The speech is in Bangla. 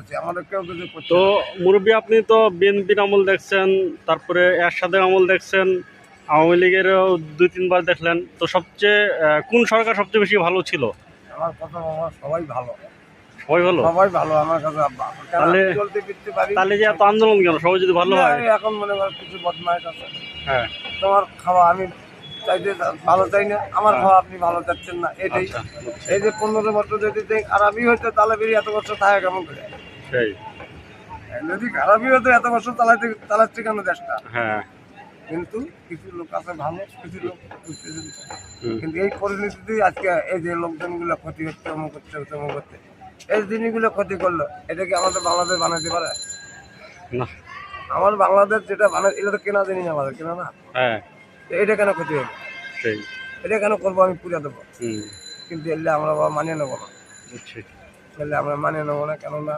আছে, আমাদের কেউ কিছু করছে তো না। মুরব্বী, আপনি তো বিএনপির আমল দেখছেন, তারপরে এরশাদের আমল দেখছেন, আওয়ামী লীগেরও 2-3 বার দেখলেন। তো সবচেয়ে কোন সরকার সবচেয়ে বেশি ভালো ছিল? আমার কথা, আমার সবাই ভালো, সবাই ভালো। সবাই ভালো আমার কাছে। কেন তাহলে আমি চলতে ফিরতে পারি তাহলে যে এত আন্দোলন কেন? সবাই যদি ভালো না, হয়। এখন মনে করো কিছু বদমাইশ আছে, হ্যাঁ, তোমার খাওয়া আমি চাইতে ভালো চাই না, আমার হ্যাঁ। খাওয়া আপনি ভালো চাচ্ছেন না, এটাই। আচ্ছা, বুঝছি। এই যে 15 বছর যদি খারাপই হইতো তাহলে বেরিয়ে এত বছর থাকে কেমন করে? সেই। যদি খারাপই হতো এত বছর চালাচ্ছে কেন দেশটা? হ্যাঁ। কিন্তু কিছু লোক আছে ভালো, কিছু লোক বুঝতেছেন না। হুম। কিন্তু এই পরিণতিতেই আজকে এই যে লোকজনগুলো ক্ষতি হচ্ছে, অমুক হচ্ছে তমুক হচ্ছে, এই জিনিসগুলো ক্ষতি করলো, এটা কি আমাদের বাংলাদেশ বানাতে পারে? না। আমার বাংলাদেশ যেটা বানায় এটা তো কেনা জিনিস, আমাদের কেনা না। হ্যাঁ, তো এটা কেন ক্ষতি হবে? সেই। এটা কেন করবো আমি পুড়ে দেবো? হুম, কিন্তু এলে আমরা বাবা মানিয়ে নেবো না, বুঝছি। এলে আমরা মানিয়ে নেবো না, কেননা